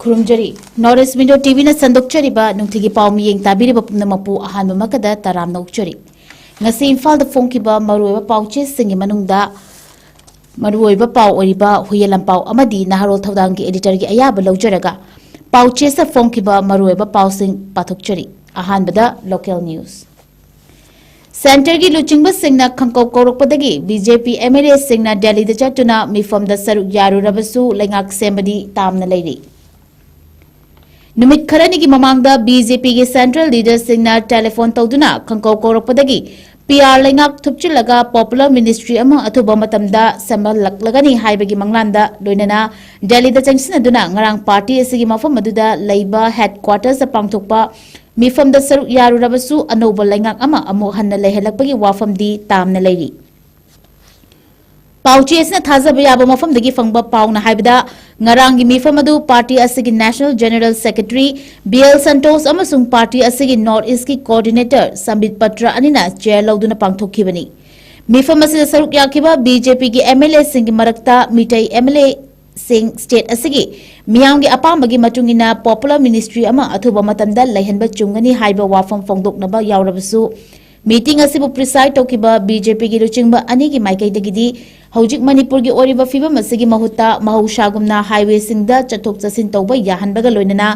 ꯈꯨꯔꯨꯝꯖꯔꯤ north window ꯇꯤꯚꯤꯅ ꯁꯟꯗꯣꯛꯆꯔꯤꯕ ꯅꯨꯡꯇꯤꯒꯤ ꯄꯥꯎ ꯃꯤꯠꯌꯦꯡ ꯇꯥꯕꯤꯔꯤꯕ ꯄꯨꯝꯅꯃꯛꯄꯨ ꯑꯍꯥꯟꯕ ꯃꯛꯀꯗ ꯇꯔꯥꯝꯅ ꯑꯣꯛꯆꯔꯤ ꯉꯁꯤ ꯏꯝꯐꯥꯜꯗ ꯐꯣꯡꯈꯤꯕ ꯃꯔꯨꯑꯣꯏꯕ ꯄꯥꯎꯆꯦꯁꯤꯡꯒꯤ ꯃꯅꯨꯡꯗ ꯃꯔꯨꯑꯣꯏꯕ ꯄꯥꯎ ꯑꯣꯏꯔꯤꯕ ꯍꯨꯌꯦꯂꯝꯄꯥꯎ ꯑꯃꯗꯤ ꯅꯍꯥꯔꯣꯜ ꯊꯧꯗꯥꯡꯒꯤ ꯑꯦꯗꯤꯇꯔꯒꯤ ꯑꯌꯥꯕ ꯂꯧꯖꯔꯒ ꯄꯥꯎꯆꯦꯁꯇ ꯐꯣꯡꯈꯤꯕ ꯃꯔꯨꯑꯣꯏꯕ ꯄꯥꯎꯁꯤꯡ ꯄꯥꯊꯣꯛꯆꯔꯤ ꯑꯍꯥꯟꯕꯗ ꯂꯣꯀꯦꯜ ꯅ꯭ꯌꯨꯁ सेंटर की लुचिंगबसिंगना खंकौ कौरकपदगी बीजेपी एमएलए सिंगना दिल्ली दा चटुना मिफमदा सरुक यारुरबसु लेंगाक सेंबदी तामना लेरी नुमित खरनी की ममांगदा बीजेपी के सेंट्रल लीडर सिंगना टेलीफोन तौदुना खंकौ कौरकपदगी पीआर लेंगाक थुपचिलगा पॉपुलर मिनिस्ट्री अमा अथुबा मतमदा समलकलगनी हाइबगी मंगलांदा लोइनना दिल्ली दा चंगसिनदुना ngarang पार्टी असिगी मफम मदुदा लेबा हेडक्वार्टर्स पांगथोकपा मिफम द सरुक यारुरबसु अनोबा लेंगाक अमा अमुक हन्ना लेहलकपगी वाफमदी तामना लेरी पाउचेसना थाजबा याबा मफमदगी फंगबा पाउना हाइबदा ngaranggi मिफम अदु पार्टी असिगी national general secretary BL Santosh अमसुंग पार्टी असिगी नॉर्थ ईस्ट की कोऑर्डिनेटर संबित पत्र अनिना चेयर लौदुना पांगथोखिबनी मिफम असिदा सरुक याखिबा बीजेपी की एमएलए सिंग मरक्ता मिटै एमएलए सिंग स्टेट असिगी मियांगी अपामबगी मतुंगिना पॉपुलर मिनिस्ट्री अमा अथुबा मतमदा लैहनबा चुंगनी हाइबा वाफम फोंगदोकनबा यावरबसु मीटिंग असिबु प्रिसाइड तौकिबा बीजेपी की लुचिंगबा अनिगी माइकैदगिदी हौजिक मणिपुर की ओरिबा फिबम असिगी महुत्ता महौशागुमना हाईवे सिंगदा चथोक चसिन तौबा याहनबगा लोइनना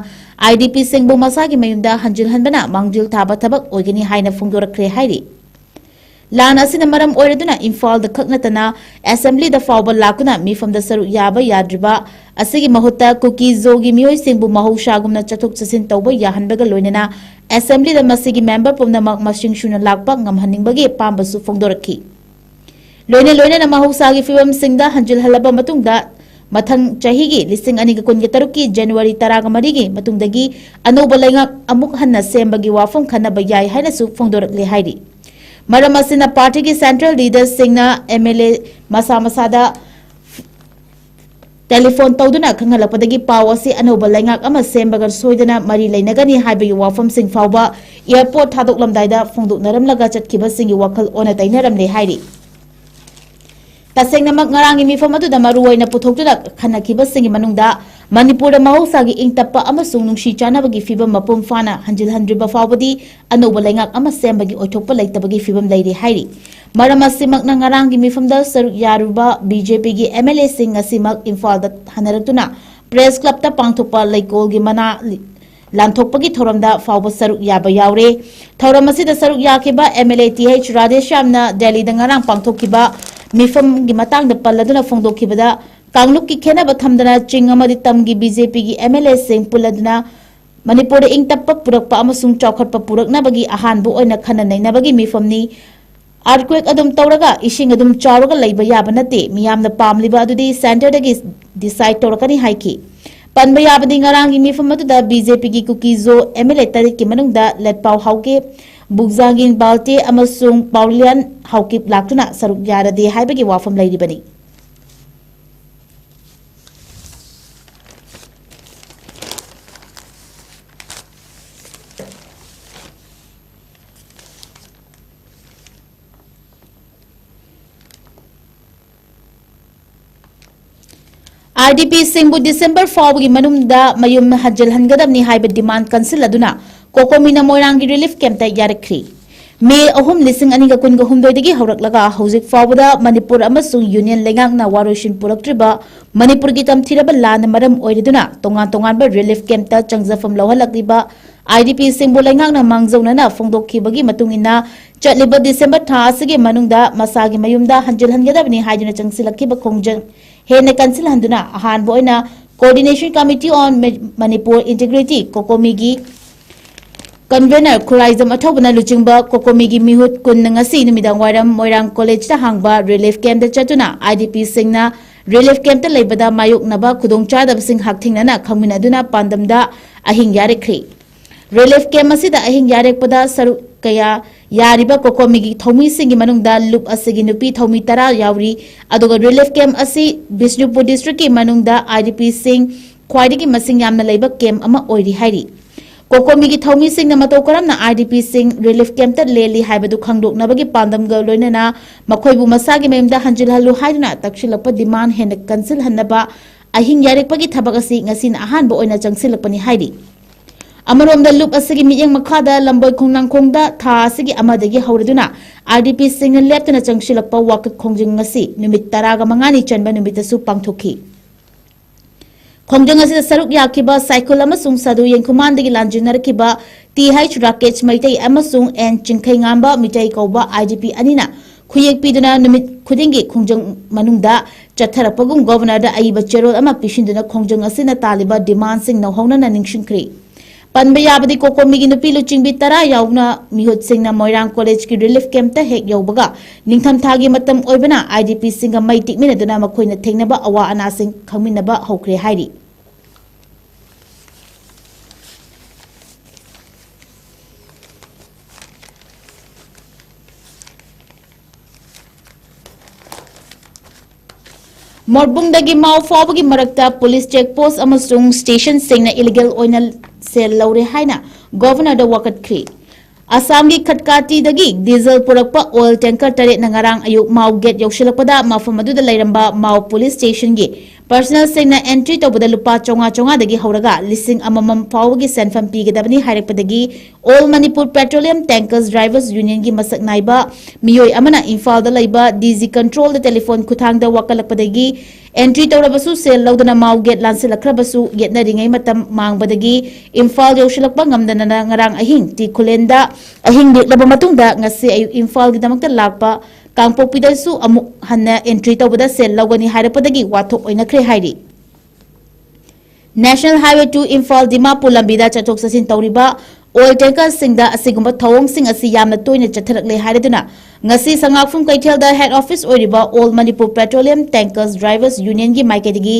आईडीपी सिंगबु मसागी मयुमदा हंजिलहनबना मांगजिल थाबा थबक ओइगनी हाइना फोंदोरखरे हाइरि लान असिना मरम ओइरदुना इम्फाल द खकनतना असेंबली द फाउबा लाकुना मिफम द सरु याबा याद्रिबा असिगी महुत्ता 𝐋𝐢𝐯𝐞 मियोय सिंगबु महौशागुमना चथोक चसिन तौबा याहनबगा लोइनना असेंबली द मसिगी मेंबर पुमनमक मसिंग सुना लाकपा ngamhanningbagi पामबसु फोंदोरखी लोइने लोइने महौसागी फिवम सिंगदा हंजिल हलबा मतुंगदा मथंग चहीगी लिसिंग अनिगा कुनगे तरुकी जनवरी 13 की मतुंगदगी अनोबा लेंगाक अमुक हन्ना सेंबगी वाफम खन्नबा याय हाइनसु फोंदोरकले हाइरि मरम असिना पार्टी की सेंट्रल लीडर सिंगना एमएलए मसा मसादा टेलीफोन तौदुना खंगलपदगी पाव असि अनोबा लेंगाक अमा सेंबगा सोइदना मरी लेनगनी हाइबगी वाफम सिंग फावबा एयरपोर्ट थादोकलमदाइदा फोंदोकनरमलगा चटखिबा सिंगी वखल ओना तैनरमले हाइरि तसेंगनमक ngaranggi मिफम अदुदा मरुओइना पुथोकतुना खनखिबा सिंगी मनुंगदा मणिपुर महौसागी इंगतप्पा अमसुंग नुंगसी चानाबगी फिबम मपुम फाना हंजिल हंद्रिबा फावबदी अनोबा लेंगाक अमा सेंबगी ओइथोकपा लेतबगी फिबम लेरि हाइरि मरम असिमकना ngaranggi मिफमदा सरुक यारुबा बीजेपी की एमएलए सिंग असिमक इम्फाल दा हनरतुना प्रेस क्लब ता पांगथोकपा लेकोलगी मना लांथोकपगी थोरमदा फावबा सरुक याबा यावरे थोरम असिदा सरुक याखिबा एमएलए टीएच राधेश्यामना दिल्ली दा ngarang पांगथोकखिबा मिफम की मतंग पल्लदुना फोंदोखिबदा कांगलुक की खेनब थमदना चिंग अमदि तमगी बीजेपी की एमएलए सिंग पुलदना मणिपुर इंगतप्पा पुरकपा अमसुंग चौखटपा पुरकनबगी अहानबु ओइना खननैनबगी मिफमनी अर्थक्वेक अदुम तौरगा इशिंग अदुम चाउरगा लैबा याबा नते मियामना पामलिबा अदुदि सेंटरदगी डिसाइड तौरकनी हाइखि पनबा याबदि ngaranggi मिफम अदुदा बीजेपी की 𝐶𝐢𝐯𝐞 एमएलए तरिक की मनुंगदा लेटपाव हाउके बुगजागिन बाल्टे अमसुंग पाउलियन हाउकिप लाक्टुना सरुक यारदे हाइबगी वाफम लैरिबनी आईडीपी सिंगबु डिसेंबर फावगी मनुंगदा मयुम हजल हनगदमनी हाइब डिमांड कंसिल अदुना कोकोमिना मोइरांगी रिलीफ कैंपता यारखरी मे अहुम लिसिंग अनिगा कुनगा हुमदोइदगी हौरकलगा हौजिक फावदा मणिपुर अमसुंग यूनियन लेंगांगना वारोइसिन पुरक्त्रिबा मणिपुर की तमथिरबा लान मरम ओइरिदुना तोंगान तोंगानबा रिलीफ कैंपता चंगजफम लौहलक्लिबा आईडीपी सिंगबु लेंगांगना मांगजौनना फोंदोखिबगी मतुंगिना चटलिबा डिसेंबर था असगी मनुंगदा मसागी मयुमदा हंजिल हनगदबनी हाइदुना चंगसिलक्किबा खोंजंग हेने कंसिल हंदुना अहानबा ओइना coordination committee on Manipur integrity कोकोमीगी कन्वेनर खुराइजम अथौबना लुचिंगबा कोकोमीगी मिहुत कुन्नंगसी नुमिदांग वाइरम मोइरांग कॉलेज ता हांगबा रिलीफ कैंप दा चतुना आईडीपी सिंगना रिलीफ कैंप ता लेबदा मायुकनबा खुदोंचादबसिंग हाकथिंगना खंगमिनादुना पांदमदा अहिंग यारेखरि रिलीफ कैंप असिदा अहिंग यारेकपदा सरु कया यारिबा कोकोमीगी थौमी सिंगी मनुंगदा लुप असिगी नुपी थौमी 10 यावरी अदुगा रिलीफ कैंप असि बिष्णुपुर डिस्ट्रिक्ट की मनुंगदा आईडीपी सिंग ख्वाइदगी मसिंग यामना लेबा कैंप अमा ओइरि हाइरि कोकोमीगी थौमी सिंग मतौ करमना आईडीपी सिंग रिलीफ कैंप लेली हाइबदु खंगदोकनबगी पांदमगा लोइनना मखोइबु मसागी मयमदा हंजिल हल्लु हाइदुना तक्षिलप डिमांड हेन कंसिल हन्नबा ahing yarekpagi thabak asi ngasin ahanba oina changsilakpani hairi Amarom da loop asigi miyang makhada lamboy khongnang khongda tha asigi amadagi hauraduna RDP singna leptana changsilakpa wakat khongjing ngasi numit 15 chanba numitasu pangthoki khongjang asida saruk yakiba cycle amasung sadu yengkhumandagi lanjinarkiba 𝐷𝗍𝐿𝐷𝗔𝐿 amasung 𝐁𝐫𝐤𝐰𝐬 IDP anina khuyek piduna numit khudingi khongjang manungda chatharapagum governor da aiba cherol ama pishinduna khongjang asina taliba demand sing nauhona na ningshinkri Panba yabadi kokomigi nupi luchingbi tara yauna mihut singna Moirang College ki relief camp ta hek yaubaga ningtham thagi matam oibana IDP singa mai tikmina duna makhoina thengnaba awa ana sing khangminaba hokre hairi Morbungdagi mau fawbagi marakta police checkpost amasung station singna illegal oina sel laure haina governor da wakat khri Assam gi khatkati dagi diesel purakpa oil tanker tare nangarang ayuk mau get yaushilakpada mafam adu da lairamba mau police station gi personal singna entry tobada lupa chonga dagi hauraga lising amamam fawbagi senfam pigedabani hairakpadagi all Manipur petroleum tankers drivers union gi masak naiba miyoi amana Imphal da laiba DG control da telephone kuthang da wakalakpadagi entry tawrabasu sel laudana mau get lansilakrabasu getna ringai matam mangbadagi Imphal yaushilakpa ngamdana ngarang ahing ti khulenda ahing deklaba matungda ngasi ayu Imphal gi damakta lakpa kangpokpidasu amuk hanna entry tawbada sel laugani hairakpadagi wathok oina khre hairi National Highway 2 Imphal Dimapur lambida chathok sasin tawriba oil tanker singda asigumba thawong sing asi yamna toina chatharakle hairaduna ngasi sangakfum kaithelda head office oiriba all Manipur petroleum tankers drivers union gi maikadigi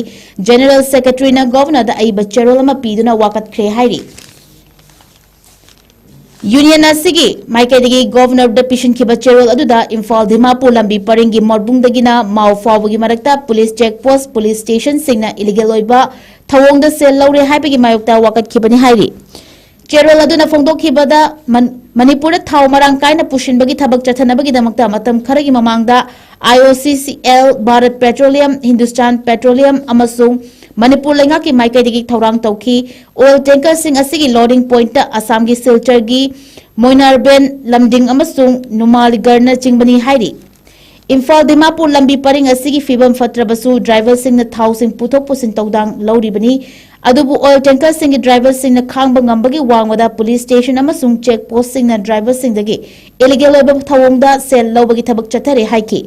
general secretary na governor da aiba cherol ama piduna wakat khre hairi Union asigi maikadigi governor da pishin kiba cherol aduda Imphal Dimapur lambi paringi morbungdagina mau fawbagi marakta police checkpost police station singna illegal oiba thawong da sel laure haibagi mayokta wakat kibani hairi Cherol aduna fongdokhibada Manipur thau marang kaina pushinbagi thabak chathanabagi damakta matam kharagi mamangda IOCCL Bharat Petroleum Hindustan Petroleum amasung Manipur lenga ki maikaidagi thaurang tawki oil tanker sing asigi loading point ta Assam gi Silchar gi Moinarben lamding amasung Numaligarh na chingbani hairi Imphal Dimapur lambi paring asigi fibam fatrabasu driver sing na thau sing puthok pusin tawdang lauribani adubu oil tanker sing driver sing na khangba ngambagi wangwada police station amasung check post sing na driver sing dagi illegal oiba thawongda sel lawbagi thabak chathare haiki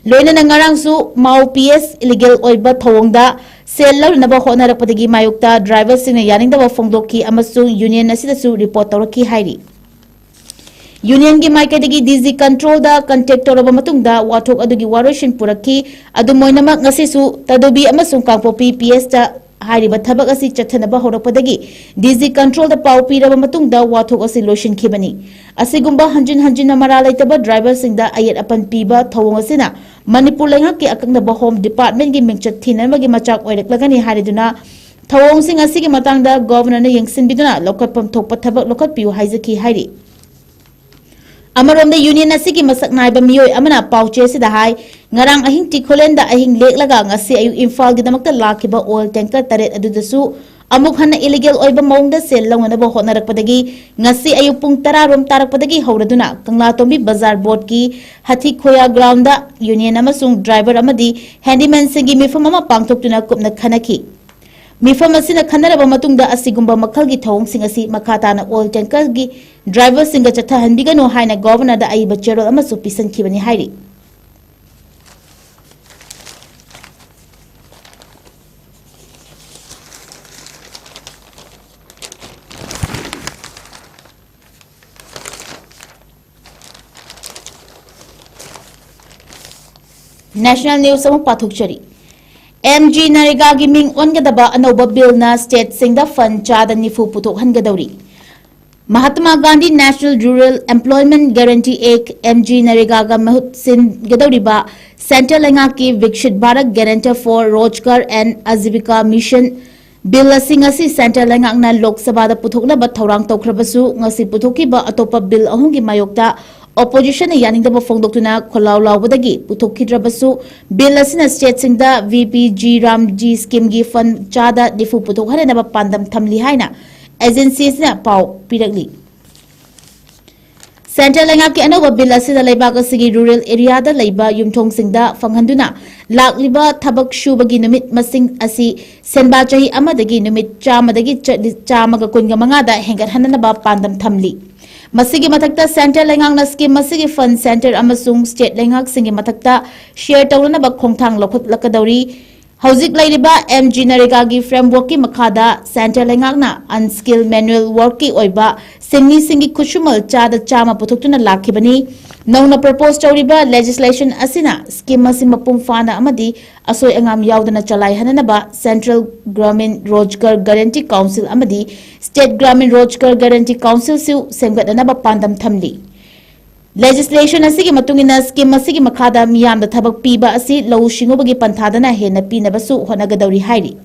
loina na ngarang su mau PS illegal oiba thawongda sel lawrnaba honarapadagi mayukta driver sing na yaningda fongdoki amasung union asida su report tawraki hairi Union gi maikadagi DG control da contact toraba matungda wathok adugi waroshin puraki adu moinama ngasi su tadobi amasung kangpopi PS ta hairiba thabak asi chathanaba horapadagi DG control da pau piraba matungda wathok asi lotion khibani asigumba hanjin amara laitaba driver singda ayat apan piba thawong asina Manipur lenga ki akangna home department gi mingchat thinamagi machak oireklagani hariduna thawong sing asigi matangda governor na yengsin biduna lokatpam thokpa thabak lokat piu haizaki hairi Amarom da union asigi masak naiba miyoi amana pauche sida hai ngarang ahing tikholenda ahing leklaga ngasi ayu Imphal gi damakta lakhiba oil tanker taret adudasu amuk hanna illegal oiba mongda sel lawnaba honarakpadagi ngasi ayu pung 10 rom tarakpadagi hauraduna Kangla Tombi Bazar Board ki 𝐻𝐸𝐯 ground da union amasung driver amadi handyman singi mifam ama pangthoktuna kupna khanaki Mifam asina khanaraba matungda asigumba makhalgi thawong sing asi makhatana oil tanker gi driver singa chatha hanbigano haina governor da aiba cherol amasu pisan khibani hairi National News among pathukchari 𝐿 gi ming ongadaba anoba bill na state singda fund chada nifu puthok hangadawri Mahatma Gandhi National Rural Employment Guarantee Act 𝐿 ga mahut sin gadawriba Central lenga ki Vikshit Bharat Guarantor for Rozgar and Ajivika Mission bill asingasi Central lenga na Lok Sabha da puthokna ba thorang tawkhrabasu ngasi puthokiba atopa bill ahungi mayokta opposition yaningbaba phongdoktuna kholaw lawbadagi puthokhidrabasu bill asina state singda VP 𝐻𝐸𝐸 scheme gi fund chada difu puthokhanaba pandam thamli haina agencies na paw pirakli Central Lengak ki anoba bill asida laibak asigi rural area da laiba yumthong singda fanghanduna lakliba thabak shubagi numit masing asi senba chahi amadagi numit chamadagi chamaga kunga manga da hengat hananaba pandam thamli Masigi matakta Central Lengak na scheme masigi fund center amasung state Lengak singi matakta share tawlana ba khongthang lokhot lakadauri Hauzik lairiba MG Narega gi framework ki makhada Central Lengak na unskilled manual work ki oiba singi khusumal chada chama puthokuna lakhibani nauna propose tawriba legislation asina scheme masi mapung fana amadi asoi angam yaudana chalai hananaba Central Gramin Rojgar Guarantee Council amadi State Gramin Rojgar Guarantee Council su semgadanaba pandam thamli Legislation asigi matungina scheme asigi makhada miyam da thabak piba asi law shingobagi panthadana hena pinabasu honagadawri hairi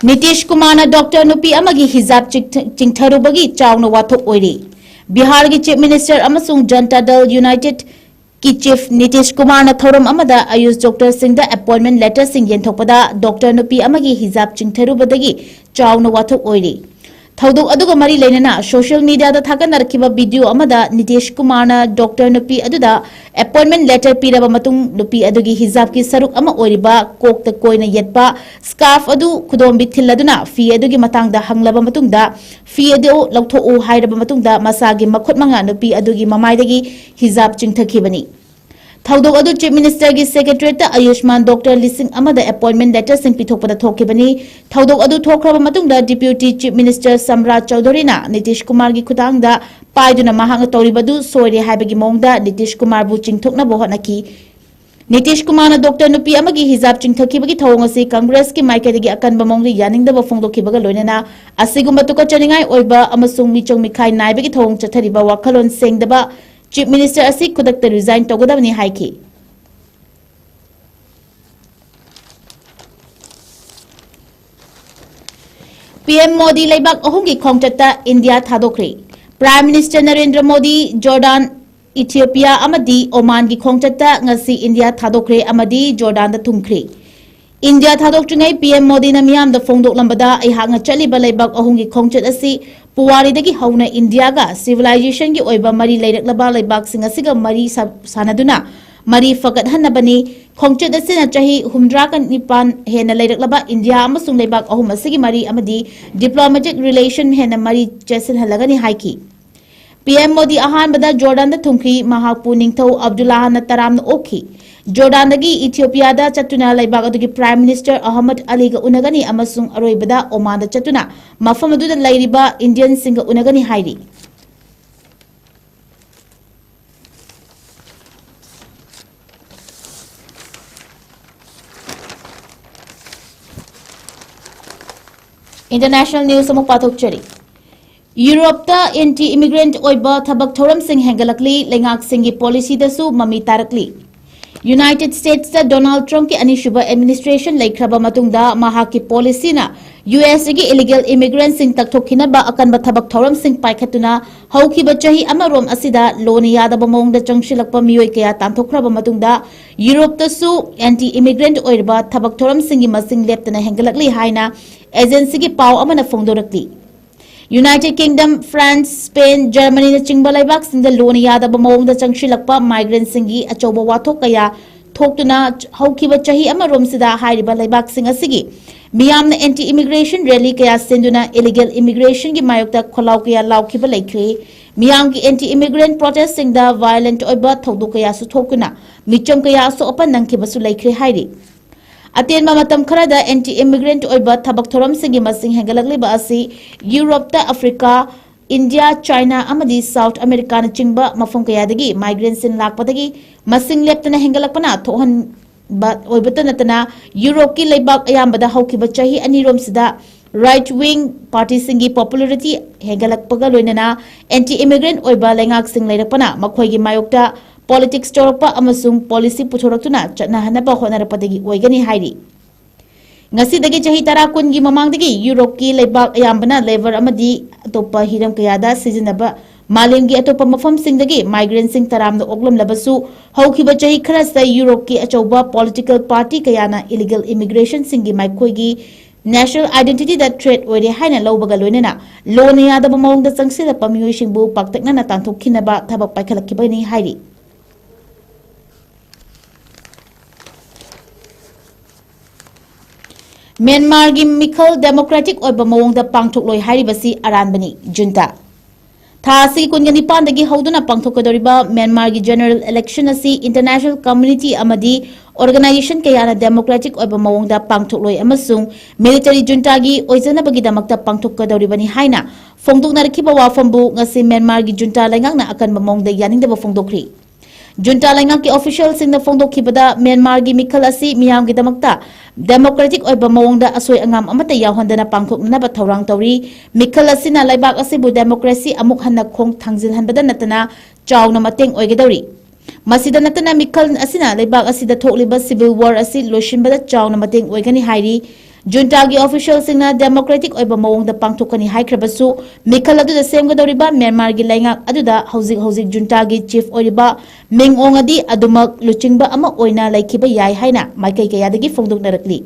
Nitish Kumar na Dr. Nupi amagi hijab chingtharubagi chawna wathok oiri Bihar gi Chief Minister amasung Janata Dal United ki Chief Nitish Kumar na thoram amada Ayush Doctor Singh da appointment letter sing yenthokpada Dr. Nupi amagi hijab chingtharubadagi chawna wathok oiri Thauduk aduga mari leinana social media da thaganarkiba video amada Nitish Kumar na Dr. Nupi aduda appointment letter piraba matung Nupi adugi hijab ki saruk ama oiriba kokta koina yetpa scarf adu khudom bithiladuna fee adugi matangda hanglaba matungda fee adu lautho o hairaba matungda masagi makhot manga Nupi adugi mamaidagi hijab chingthakibani Thaudok adu Chief Minister gi Secretariat ta Ayushman Dr. Lising amada appointment letter sing pithokpada thokibani Thaudok adu thokraba matungda Deputy Chief Minister Samrat Chaudhary na Nitish Kumar gi khutangda paiduna mahang tawribadu soire haibagi mongda Nitish Kumar bu chingthokna bohonaki Nitish Kumar na Dr. Nupi amagi hijab chingthakibagi thawong asi Congress ki maikadagi akanba mongri yaningdaba phongdokhibaga loinana asigumba tuka chaningai oiba amasung michong mikhai naibagi thawong chathariba wakhalon sengdaba Chief Minister asi kudakta resign togodabani haiki PM Modi laibak ahungi khongchatta India thadokre Prime Minister Narendra Modi Jordan Ethiopia amadi Oman gi khongchatta ngasi India thadokre amadi Jordan da thumkhre India thadokchingai PM Modi na miyam da phongdok lambada ihanga chaliba laibak ahungi khongchat asi Puwari dagi hauna India ga civilization gi oiba mari leiraklaba laibak singa siga mari sanaduna mari fagat hanabani khongchat asina chahi humdra kan nipan hena leiraklaba India amasung laibak ahum asigi mari amadi diplomatic relation hena mari chesin halagani haiki PM Modi ahan bada Jordan da thumkhi mahakpu ningthau Abdullah na taram na okhi Jordan dagi Ethiopia da chatuna laibak adugi Prime Minister Ahmad Ali ga unagani amasung aroibada Oman da chatuna mafam adu da lairiba Indian singa unagani hairi International news amuk pathok chari Europe ta anti-immigrant oiba thabak thoram sing hengalakli lengak singi policy da su mami tarakli United States ta Donald Trump ki anishuba administration laikhraba matungda mahaki policy na US gi illegal immigrants sing takthokina ba akan ba thabak thoram sing paikhatuna haukiba chahi amarom asida loni yadaba mongda changshilakpa miyoi kaya tanthokhraba matungda Europe ta su anti-immigrant oirba thabak thoram singi masing leptana hengalakli haina agency gi paw amana phongdorakli United Kingdom, France, Spain, Germany na chingba laibak singda loni yadaba mawongda changshilakpa migrant singi achoba wathok kaya thoktuna haukiba chahi amarom sida hairiba laibak sing asigi miyamna anti-immigration rally kaya senduna illegal immigration gi mayokta kholaw kaya laukhiba laikhre miyam gi anti-immigrant protest singda violent oiba thodok kaya su thokuna micham kaya su opan nangkhiba su laikhre hairi Aten mamatam kharada anti-immigrant oiba thabak thoram singi masing hengalakli ba asi Europe ta Africa India China amadi South America na chingba mafam kayadagi migrants in lakpadagi masing leptana hengalakpana thohan ba oibata natana Europe ki laibak ayambada haukiba chahi anirom sida right wing party singi popularity hengalakpaga loinana anti-immigrant oiba lengak sing leirakpana makhoi gi mayokta politics torokpa amasung policy puthoraktuna chatna hanaba honarapadagi oigani hairi ngasi chahi tara kun gi mamang dagi Europe ki lebak ayambana lever amadi atopa hiram kayada sizinaba malem gi atopa mafam sing dagi migrant sing taram no oglam labasu haukiba chahi khara sa Europe ki achoba political party kayana illegal immigration sing gi maikoi gi national identity that threat ore haina lawbaga loinena lone yada ba mawng da changsila pamiyoi singbu paktakna na tanthokkhina ba thabak paikhalakibani hairi Myanmar gi Mikhal Democratic oiba mawng da pangthokloi hairibasi aranbani junta Thasi kungani pandagi hauduna pangthokadoriba Myanmar gi general election asi international community amadi organization kayana democratic oiba mawng da pangthokloi amasung military junta gi oizana bagi damakta pangthokadoribani haina fongdokna rakhiba wafambu ngasi Myanmar gi junta laingakna akan mawng da yaningda ba fongdokri Junta laingak ki official sing na fongdokhibada Myanmar gi Mikhal asi miyam gi damakta democratic oiba mawng da asoi angam amata yawhandana pangthokna ba thorang tawri Mikhal asina laibak asibu democracy amuk hanna khong thangjil hanbada natana chawna mateng oigedori masida natana Mikhal asina laibak asida thokliba civil war asi loishinbada chawna mateng oigani hairi Junta gi official sing na democratic oiba mawng da pangthokani haikhrabasu Mikhal adu da semgadoriba Myanmar gi laingak adu da hauzik junta gi chief oiriba Mingong adi adumak luchingba ama oina laikhiba yai haina maikai kayadagi fongdoknarakli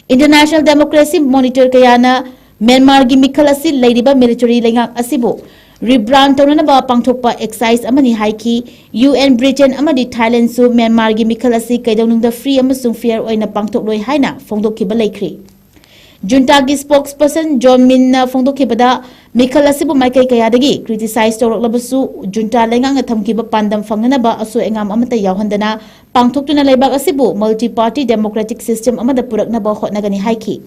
International Democracy Monitor kayana Myanmar gi Mikhal asi leiriba military laingak asibu rebrand tawna ba pangthokpa exercise amani haiki UN Britain amadi Thailand su Myanmar gi Mikhal asi kaidonungda free amasung fair oina pangthokloi haina fongdokhiba laikhri Junta gi spokesperson John Min na fongdokhibada Mikhal asibu maikai kayadagi criticize tawraklabasu junta laingak na thamkiba pandam fangnana ba aso engam amata yawhandana pangthoktuna laibak asibu multi party democratic system amada purakna ba hotnagani haiki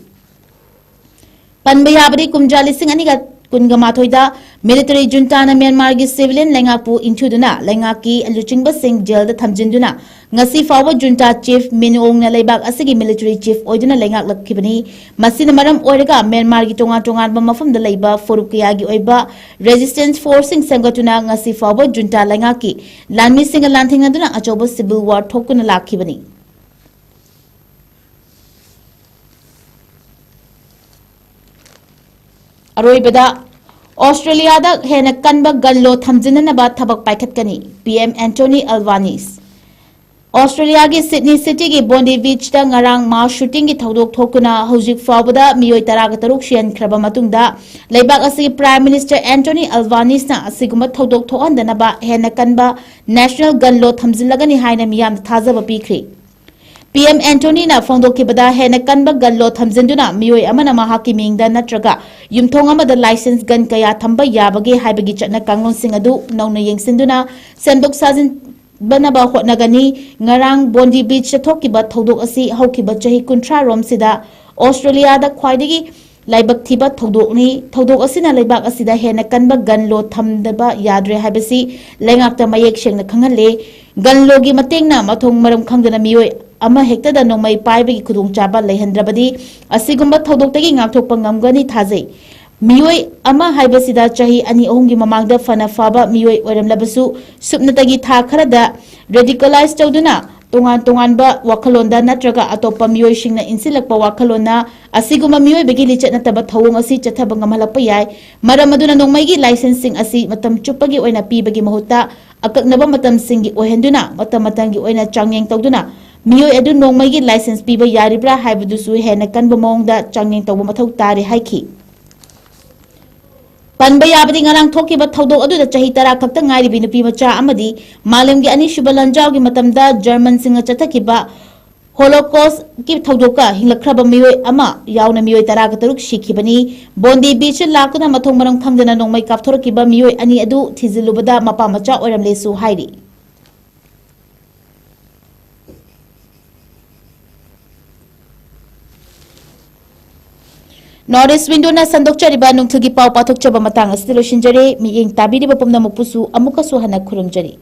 panbayabri kumjali sing aniga kungamathoida military junta na Myanmar gi civilian laingakpu inthuduna laingaki aluchingba sing jail da thamjinduna ngasi fawa junta chief Minong na laibak asigi military chief oiduna laingak lakhibani masina maram oiraga Myanmar gi tongan ba mafam da laiba forukya gi oiba resistance forcing sangatuna ngasi fawa junta laingaki lanmi singa lanthingaduna achoba civil war thokuna lakhibani Aroibada Australia da hena kanba ganlo thamjinana ba thabak paikhatkani PM Anthony Albanese Australia gi Sydney city gi Bondi Beach da ngarang ma shooting gi thodok thokuna hojik fawbada miyoi taraga taruk sian khraba matungda leibak asi Prime Minister Anthony Albanese na asiguma thodok thoandana ba hena kanba national ganlo thamjilagani haina miyam thajaba pikri PM Anthony na fongdokhibada hena kanba ganlo thamjinduna miyoi amana mahaki mingda natraga yumthong amada license gun kaya thamba yabage haibagi chatna kanglon sing adu nauna yengsinduna sendok sajin banaba hotnagani ngarang Bondi Beach thokiba thodok asi haukiba chahi 30 rom sida Australia da khwaidagi laibak thiba thodok asina laibak asida hena kanba ganlo thamdaba yadre haibasi lengakta mayek sengna khangalle ganlo gi matengna mathong maram khangdana miyoi ama hekta da nomai paibagi khudung chaba lehendrabadi asigumba thodokdagi ngakthokpa ngamgani thajai miyoi ama haibasida chahi ani ohumgi mamangda fana faba miyoi oiramlabasu supnatagi tha kharada radicalized tawduna tongan ba wakhalonda natraga atopa miyoi singna insilakpa wakhalona asiguma miyoi begi lichat nataba thawung asi chathaba ngamalakpa yai maramaduna nongmaigi licensing asi matam chupagi oina pibagi mahutta akaknaba matam singi ohenduna matam oina changyeng tawduna miyoi adu nongmaigi license piba yaribra haibadusu hena kanba mawngda changyeng tawba mathau tare haiki panba yabadi ngarang thokiba thodok adu da chahi tara khakta ngairibi nupi macha amadi malemgi ani shubalanjawgi matamda German singa chathakiba Holocaust ki thodoka hinglakhraba miyoi ama yauna miyoi tara ka taruk shikhibani Bondi Beach lakuna mathong marang khangdana nongmai kapthorokiba miyoi ani adu thizilubada mapa macha oiramlesu hairi Norris window na sandok chariba nungthugi pau pathok chaba matang asilo shinjare mi yeng tabiri ba pumna mupusu amuka su hana khurumjari